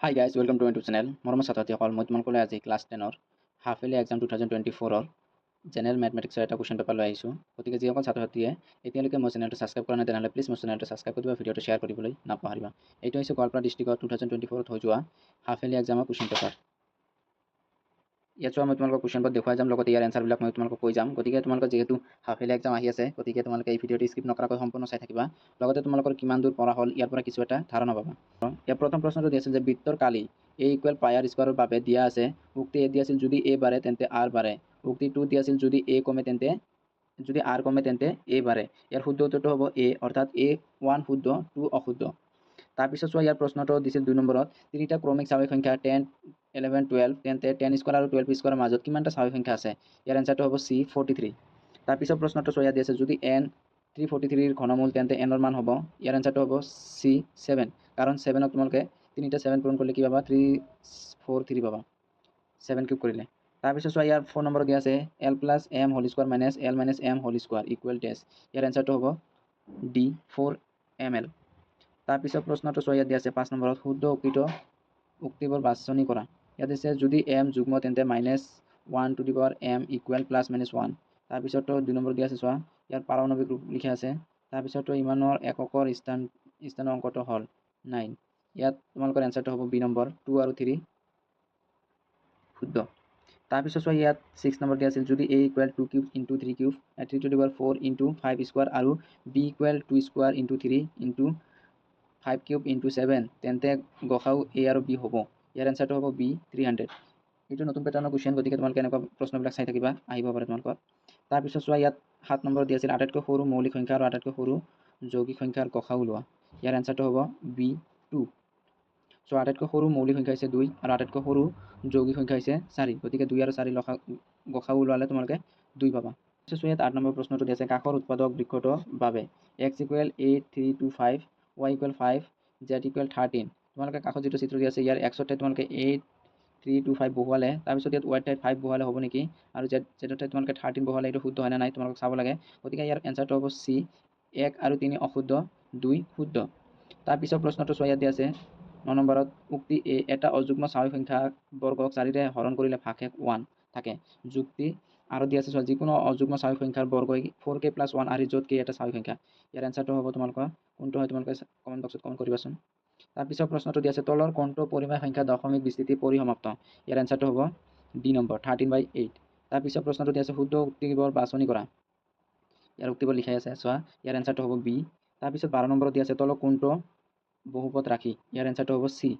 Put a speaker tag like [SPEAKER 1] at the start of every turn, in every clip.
[SPEAKER 1] Hi guys, welcome to my YouTube channel. মৰমৰ ছাত্ৰসকল মই তোমালোকলৈ আজি ক্লাছ 10ৰ হাফ ইয়াৰলি এক্সাম 2024ৰ জেনেৰেল মেথমেটিক্সৰ এটা কুৱেশ্যন পেপাৰ লৈ আহিছোঁ। গতিকে যিসকল ছাত্ৰ-ছাত্ৰীয়ে এতিয়ালৈকে মোৰ চেনেলটো ছাবস্ক্ৰাইব কৰা নাই তেনেহ'লে প্লিজ মোৰ চেনেলটো ছাবস্ক্ৰাইব কৰি দিবা, ভিডিঅ'টো শ্বেয়াৰ কৰিবলৈ নাপাহৰিবা। এইটো হৈছে গোৱালপাৰা ডিষ্ট্ৰিক্টৰ 2024ত হৈ যোৱা হাফ ইয়াৰলি এক্সামৰ কুৱেশ্যন পেপাৰ। ইয়াত চোৱা মই তোমালোকক কুৱেশ্যন পেপাৰ দেখুৱাই যাম, লগতে ইয়াৰ এনচাৰবিলাক মই তোমালোকক কৈ যাম। গতিকে তোমালোকৰ যিহেতু হাফ ইয়াৰলি এক্সাম আহি আছে, গতিকে তোমালোকে এই ভিডিঅ'টো স্কিপ নকৰাকৈ সম্পূৰ্ণ চাই থাকিবা। লগতে তোমালোকৰ কিমান দূৰ পঢ়া হ'ল ইয়াৰ পৰা কিছু এটা ধাৰণা পাবা। ইয়াৰ প্ৰথম প্ৰশ্নটো দি আছিল যে বৃত্তৰ কালি a ইকুৱেল পাই আৰ স্কোৱাৰৰ বাবে দিয়া আছে। উক্তি a দিয়া আছিল যদি a বাঢ়ে তেন্তে r বাঢ়ে। উক্তি 2 দিয়া আছিল যদি a কমে তেন্তে যদি r কমে তেন্তে a বাঢ়ে। ইয়াৰ শুদ্ধ উত্তৰটো হ'ব a, অৰ্থাৎ a1 শুদ্ধ 2 অশুদ্ধ। তাৰপিছত চোৱা ইয়াৰ প্ৰশ্নটো দিছিল 2 নম্বৰত তিনিটা ক্ৰমিক স্বাভাৱিক সংখ্যা 10, 11, 12 তেন্তে 10 স্কোৱাৰ আৰু 12 স্কোৱাৰৰ মাজত কিমানটা স্বাভাৱিক সংখ্যা আছে? ইয়াৰ এনচাৰটো হ'ব c 43। তাৰপিছত প্ৰশ্নটো চোৱা ইয়াত দিছে যদি n 343 ৰ ঘনমূল তেন্তে n ৰ মান হ'ব। ইয়াৰ এনচাৰটো হ'ব c 7, কাৰণ 7ক তোমালোকে তিনিটা 7 পূৰণ কৰিলে কি পাবা? 343 পাবা 7 কিউব কৰিলে। তাৰপিছত চোৱা ইয়াৰ 4 নম্বৰ দিয়া আছে l plus m whole square minus l minus m whole square equal test. ইয়াৰ এনচাৰটো হ'ব d 4ml। তাৰপিছত প্ৰশ্নটো চোৱা ইয়াত দিয়া আছে 5 নম্বৰত শুদ্ধ উক্তিবোৰ বাছনি কৰা। ইয়াত দিছে যদি m যুগ্ম তেন্তে -1 to the power m equal plus minus 1। তাৰপিছতো 2 নম্বৰ দিয়া আছে চোৱা ইয়াৰ পাৰমাণৱিক ৰূপ লিখা আছে। তাৰপিছতো ইমানৰ এককৰ স্থানৰ অংকটো হ'ল 9। ইয়াত তোমালোকৰ এনচাৰটো হ'ব বি নম্বৰ 2 আৰু 3 শুদ্ধ। তাৰপিছত চোৱা ইয়াত 6 নম্বৰ দিয়া আছিল যদি a equal 2 cube into 3 cube 3 to the power 4 into 5 square আৰু b equal 2 square into 3 into 5 cube into 7 তেন্তে গসাউ a আৰু b হ'ব। ইয়াৰ এনচাৰটো হ'ব b 300। এইটো নতুন পেটাৰ্ণৰ কুৱেশ্যন, গতিকে তোমালোকে এনেকুৱা প্ৰশ্নবিলাক চাই থাকিবা, আহিব পাৰে তোমালোকৰ। তাৰপিছত চোৱা ইয়াত 7 নম্বৰ দিয়া আছিল আটাইতকৈ সৰু মৌলিক সংখ্যা আৰু আটাইতকৈ সৰু যৌগিক সংখ্যাৰ গসাউ উলিওৱা। ইয়াৰ এনচাৰটো হ'ব b2। চ' আটাইতকৈ সৰু মৌলিক সংখ্যা হৈছে 2 আৰু আটাইতকৈ সৰু যৌগিক সংখ্যা হৈছে 4। গতিকে 2 আৰু 4 গসাউ ওলোৱালে তোমালোকে 2 পাবা। চ' ইয়াত 8 নম্বৰ প্ৰশ্নটো দি আছে কাষৰ উৎপাদক বৃক্ষটোৰ বাবে x equal 8, 3, 2, 5, y equal 5, z equal 13। তোমালোকে কাষত যিটো চিত্ৰ দি আছে ইয়াৰ x ৰ ঠাইত তোমালোকে 8, 3, 2, 5 বহুৱালে, তাৰপিছত ইয়াত y ঠাইত 5 বহুৱালে হ'ব নেকি, আৰু z ৰ ঠাইত তোমালোকে 13 বহুৱালে, এইটো শুদ্ধ হয় নে নাই তোমালোকে চাব লাগে। গতিকে ইয়াৰ এনচাৰটো হ'ব c 1 আৰু 3 অশুদ্ধ, 2 শুদ্ধ। তাৰপিছত প্ৰশ্নটো চোৱা ইয়াত দিয়া আছে 9 নম্বৰত উক্তি a এটা অযুগ্ম স্বাভাৱিক সংখ্যা বৰ্গক 4ৰে হৰণ কৰিলে ভাগশেষ 1 থাকে। যুক্তি আৰু দিয়া আছে চোৱা যিকোনো অযুগ্ম স্বাভাৱিক সংখ্যাৰ বৰ্গই 4k + 1 আৰু য'ত k এটা স্বাভাৱিক সংখ্যা। ইয়াৰ এনচাৰটো হ'ব তোমালোকৰ কোনটো হয় তোমালোকে কমেণ্ট বক্সত কমেণ্ট কৰিবাচোন। তাৰপিছত প্ৰশ্নটো দিয়া আছে তলৰ কোনটো পৰিমেয় সংখ্যা দশমিক বিস্তৃতি পৰিসমাপ্ত। ইয়াৰ এনচাৰটো হ'ব ডি নম্বৰ 13/8। তাৰপিছত প্ৰশ্নটো দিয়া আছে শুদ্ধ উক্তিবোৰ বাছনি কৰা। ইয়াৰ উক্তিবোৰ লিখাই আছে চোৱা, ইয়াৰ এনচাৰটো হ'ব বি। তাৰপিছত 12 নম্বৰত দিয়া আছে তলৰ কোনটো বহুপদ ৰাখি। ইয়াৰ এনচাৰটো হ'ব চি।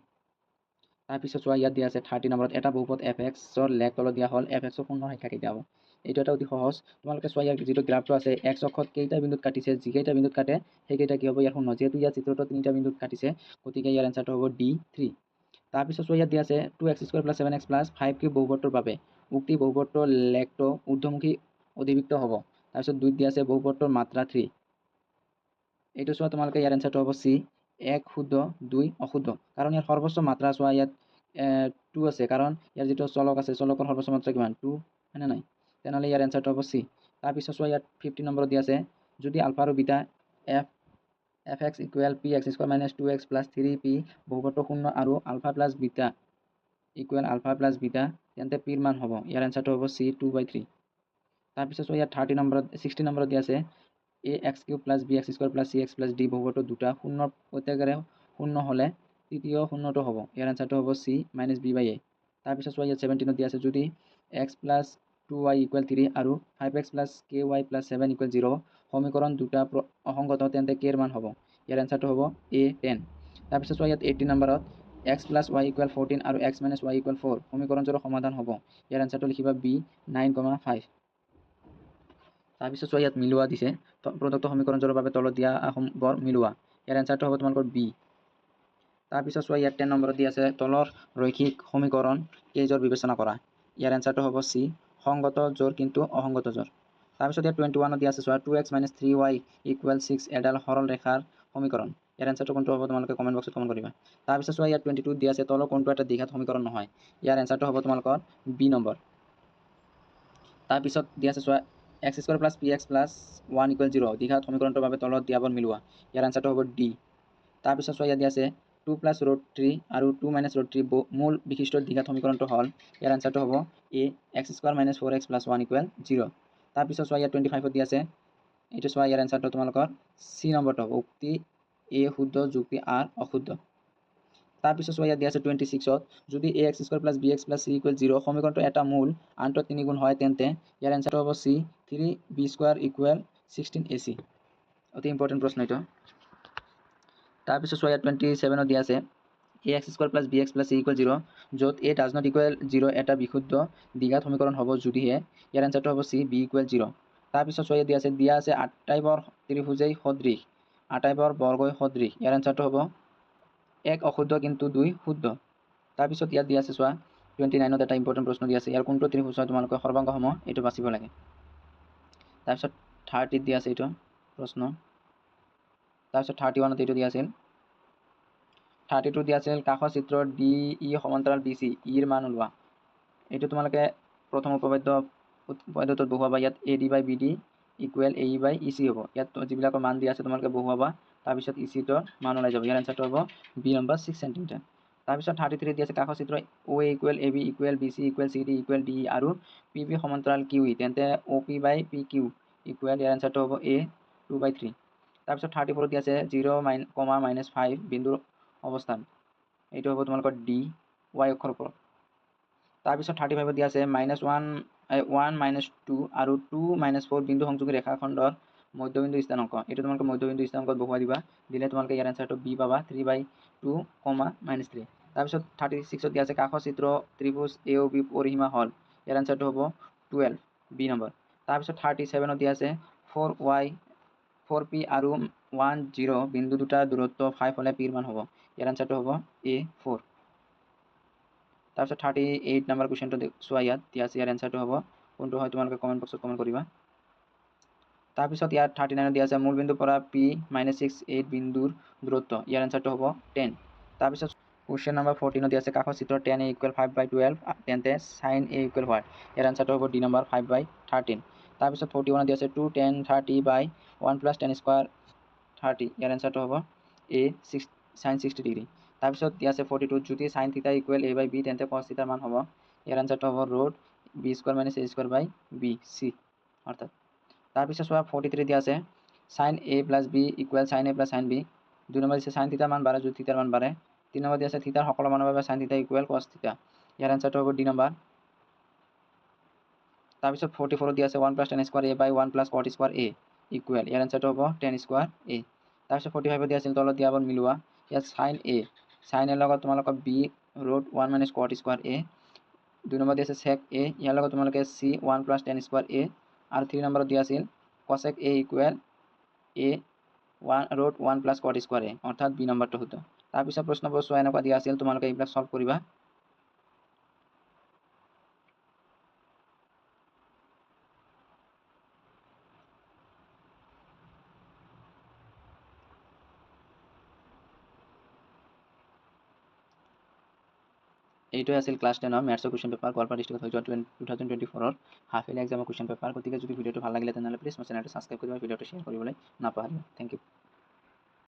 [SPEAKER 1] তাৰপিছত চোৱা ইয়াত দিয়া আছে 30 নম্বৰত এটা বহুপদ fx-ৰ লেখ তলত দিয়া হ'ল fx-ৰ শূন্য সংখ্যা কেইটা হ'ব। এইটো এটা অতি সহজ, তোমালোকে চোৱা ইয়াৰ যিটো গ্ৰাফটো আছে x অক্ষত কেইটা বিন্দুত কাটিছে, যিকেইটা বিন্দুত কাটে সেইকেইটা কি হ'ব ইয়াৰ শূন্য। যিহেতু ইয়াৰ চিত্ৰটো 3টা বিন্দুত কাটিছে, গতিকে ইয়াৰ এনচাৰটো হ'ব D3। তাৰপিছত চোৱা ইয়াত দিয়া আছে 2x² + 7x + 5 কিউব বহুপদটোৰ বাবে উক্তি বহুপদটোৰ লেখটো ঊৰ্ধ্বমুখী অধিবৃত্ত হ'ব। তাৰপিছত 2 দিয়া আছে বহুপদটোৰ মাত্ৰা 3। এইটো চোৱা তোমালোকে ইয়াৰ এনচাৰটো হ'ব চি 1 শুদ্ধ, 2 অশুদ্ধ, কাৰণ ইয়াৰ সৰ্বোচ্চ মাত্ৰা চোৱা ইয়াত 2 আছে, কাৰণ ইয়াৰ যিটো চলক আছে চলকৰ সৰ্বোচ্চ মাত্ৰা কিমান 2 হয়নে নাই, তেনেহ'লে ইয়াৰ এনচাৰটো হ'ব চি। তাৰপিছত চোৱা ইয়াত 15 নম্বৰত দিয়া আছে যদি আলফা আৰু beta fx equal px² - 2x + 3p বহুপদটো শূন্য আৰু alpha plus beta equal alpha plus beta তেন্তে p ৰ মান হ'ব। ইয়াৰ এনচাৰটো হ'ব c 2/3। তাৰপিছত চোৱা ইয়াত 16 নম্বৰত দিয়া আছে ax³ + bx² + cx + d বহুপদটো দুটা শূন্যৰ প্ৰত্যেকেৰে শূন্য হ'লে তৃতীয় শূন্যটো হ'ব। ইয়াৰ এনচাৰটো হ'ব c - b/a। তাৰপিছত চোৱা ইয়াত 17ত দিয়া আছে যদি x + 2y = 3 আৰু 5x + ky + 7 = 0 সমীকৰণ দুটা অসংগত তেন্তে k ৰ মান হ'ব। ইয়াৰ এনচাৰটো হ'ব a 10। তাৰপিছত চোৱা ইয়াত 18 নম্বৰত x + y = 14 আৰু x - y = 4 সমীকৰণটোৰ সমাধান হ'ব। ইয়াৰ এনচাৰটো লিখিবা b 9,5। তাৰপিছত চোৱা ইয়াত মিলোৱা দিছে প্ৰদত্ত সমীকৰণটোৰ বাবে তলত দিয়া বৰ মিলোৱা। ইয়াৰ এনচাৰটো হ'ব তোমালোকৰ বি। তাৰপিছত চোৱা ইয়াত 10 নম্বৰত দিয়া আছে তলৰ ৰৈখিক সমীকৰণ কেইজোৰ বিবেচনা কৰা। ইয়াৰ এনচাৰটো হ'ব চি সংগত জোৰ কিন্তু অসংগত জোৰ। তাৰপিছত ইয়াত 21ত দিয়া আছে চোৱা 2x - 3y = 6 এডাল সৰল ৰেখাৰ সমীকৰণ। ইয়াৰ এনচাৰটো কোনটো হ'ব তোমালোকে কমেণ্ট বক্সত কমেণ্ট কৰিবা। তাৰপিছত চোৱা ইয়াত 22ত দিয়া আছে তলৰ কোনটো এটা দ্বিঘাত সমীকৰণ নহয়। ইয়াৰ এনচাৰটো হ'ব তোমালোকৰ বি নম্বৰ। তাৰপিছত দিয়া আছে চোৱা x² + px + 1 = 0 দ্বিঘাত সমীকৰণটোৰ বাবে তলত দিয়াবোৰ মিলোৱা। ইয়াৰ এনচাৰটো হ'ব ডি। তাৰপিছত চোৱা ইয়াত দিয়া আছে 2 প্লাছ ৰুট 3 আৰু 2 মাইনাছ ৰুট 3 মূল বিশিষ্ট দ্বিঘাত সমীকৰণটো হ'ল ইয়াৰ আনচাৰটো হ'ব A x square minus 4x plus 1 equal 0। তাৰপিছত চোৱা ইয়াত 25 দি আছে, এইটো চোৱা ইয়াৰ আনচাৰটো তোমালোকৰ চি নম্বৰটো হ'ব, উক্তি এ শুদ্ধ যুক্তি আৰ অশুদ্ধ। তাৰপিছত চোৱা ইয়াত দিয়া আছে 26ত, যদি A x square plus B x plus C equal 0 সমীকৰণটো এটা মূল আনটো 3 গুণ হয় তেন্তে ইয়াৰ আনচাৰটো হ'ব C 3b square equal 16ac। অতি ইম্পৰ্টেণ্ট প্ৰশ্ন এইটো। তাৰপিছত চোৱা ইয়াত 27ত দিয়া আছে A x square plus B x plus C equal 0, য'ত এ ডাজ নট ইকুৱেল 0 এটা বিশুদ্ধ দ্বিঘাত সমীকৰণ হ'ব যদিহে ইয়াৰ আনচাৰটো হ'ব চি বি ইকুৱেল 0। তাৰপিছত চোৱা ইয়াত দিয়া আছে আটাইবোৰ ত্ৰিভুজেই সদৃশ, আটাইবোৰ বৰ্গই সদৃশ, ইয়াৰ আনচাৰটো হ'ব 1 অশুদ্ধ কিন্তু 2 শুদ্ধ। তাৰপিছত ইয়াত দিয়া আছে চোৱা 29ত এটা ইম্পৰ্টেণ্ট প্ৰশ্ন দিয়া আছে, ইয়াৰ কোনটো ত্ৰিভুজ হয় তোমালোকে সৰ্বাংগসম এইটো বাচিব লাগে। তাৰপিছত 30ত দিয়া আছে এইটো প্ৰশ্ন। তাৰপিছত 31ত এইটো দিয়া আছিল, 32 দিয়া আছিল কাষৰ চিত্ৰ ডি ই সমান্তৰাল বি চি ইৰ মান ওলোৱা। এইটো তোমালোকে প্ৰথম উপপাদ্যটোত বহুৱাবা, ইয়াত A D by B D equal A E by E C হ'ব। ইয়াত যিবিলাকৰ মান দিয়া আছে তোমালোকে বহুৱাবা, তাৰপিছত ই চিটোৰ মান ওলাই যাব। ইয়াৰ এনচাৰটো হ'ব বি নম্বৰ 6 সেন্টিমিটাৰ। তাৰপিছত 33 দিয়া আছে কাষৰ চিত্ৰ O A equal A B equal B C equal C D equal D E আৰু পি বি সমান্তৰাল কিউ ই, তেন্তে O P by P Q equal ইয়াৰ এনচাৰটো হ'ব এ 2/3। তাৰপিছত 34 দিয়া আছে 0, -5 বিন্দুৰ অৱস্থান, এইটো হ'ব তোমালোকৰ ডি ৱাই অক্ষৰ ওপৰত। তাৰপিছত 35 দিয়া আছে -1, -2 আৰু 2, -4 বিন্দু সংযোগী ৰেখাখণ্ডৰ মধ্যবিন্দু স্থানাংক, এইটো তোমালোকে মধ্যবিন্দু স্থানাংকত বহুৱাই দিবা, দিলে তোমালোকে ইয়াৰ এনচাৰটো বি পাবা 3/2, -3। তাৰপিছত 36ত দিয়া আছে কাষৰ চিত্ৰ ত্ৰিভুজ এ ও বি পৰিসীমা হ'ল, ইয়াৰ এনচাৰটো হ'ব 12 বি নম্বৰ। তাৰপিছত 37ত দিয়া আছে 4p আৰু 1, 0 বিন্দু দুটা দূৰত্ব 5 হ'লে পিৰ মান হ'ব, ইয়াৰ এনচাৰটো হ'ব এ 4। তাৰপিছত 38 নম্বৰ কুৱেশ্যনটো চোৱা, ইয়াত দিয়া আছে ইয়াৰ এনচাৰটো হ'ব কোনটো হয় তোমালোকে কমেণ্ট বক্সত কমেণ্ট কৰিবা। তাৰপিছত ইয়াত 39ত দিয়া আছে মূল বিন্দুৰ পৰা p -6, 8 বিন্দুৰ দূৰত্ব, ইয়াৰ এনচাৰটো হ'ব 10। তাৰপিছত কুৱেশ্যন নম্বৰ 14ত দিয়া আছে কাষৰ চিত্ৰ tan a ইকুৱেল 5/12, তেন্তে sin a ইকুৱেল হোৱাট, ইয়াৰ এনচাৰটো হ'ব ডি নম্বৰ 5/13। তাৰপিছত 41ত দিয়া আছে 2 tan 30/1 + tan স্কোৱাৰ 30, ইয়াৰ এনচাৰটো হ'ব এ sin 60 ডিগ্ৰী। তাৰপিছত দিয়া আছে 42, যদি sin থিটা ইকুৱেল a/b তেন্তে cos থিটাৰ মান হ'ব, ইয়াৰ এনচাৰটো হ'ব root b square - a square b c অৰ্থাৎ। তাৰপিছত চোৱা 43 দিয়া আছে sin a + b equal sin a + sin b, 2 number দিছে sin থিটাৰ মান বাঢ়ে যদি থিটাৰ মান বাঢ়ে, 3 নম্বৰ দিয়া আছে থিটাৰ সকলো মানৰ বাবে sin থিটা ইকুৱেল cos থিটা, ইয়াৰ এনচাৰটো হ'ব ডি নম্বৰ। তাৰপিছত 44 দিয়া আছে 1 + tan square a / 1 + cot square a equal, ইয়াৰ এনচাৰটো হ'ব tan স্কোৱাৰ a। তাৰপিছত 45 দিয়া আছিল তলত দিয়াবোৰ মিলোৱা, ইয়াত sin a লগত তোমালোকৰ b √1 - cot square a, 2 number দিয়া আছে sec a, ইয়াৰ লগত তোমালোকে c 1 + tan স্কোৱাৰ a, আৰু 3 নম্বৰত দিয়া আছিল cosec a equal a √1 + cot square a, অৰ্থাৎ বি নম্বৰটো শুদ্ধ। তাৰপিছত প্ৰশ্নবোৰ চোৱা এনেকুৱা দিয়া আছিল, তোমালোকে এইবিলাক সলভ কৰিবা। এইটোৱে আছিল ক্লাছ 10ৰ মেথছৰ কুৱেশ্যন পেপাৰ গোৱালপাৰা ডিষ্ট্ৰিক্টত হৈ যোৱা 2024 হাফ ইয়াৰলি এক্সামৰ কুৱেশ্যন পেপাৰ। গতিকে যদি ভিডিঅ'টো ভাল লাগিলে তেনেহ'লে প্লিজ মোৰ চেনেলটো ছাবস্ক্ৰাইব কৰিব, ভিডিঅ'টো শ্বেয়াৰ কৰিবলৈ নাপাহৰিব। Thank U.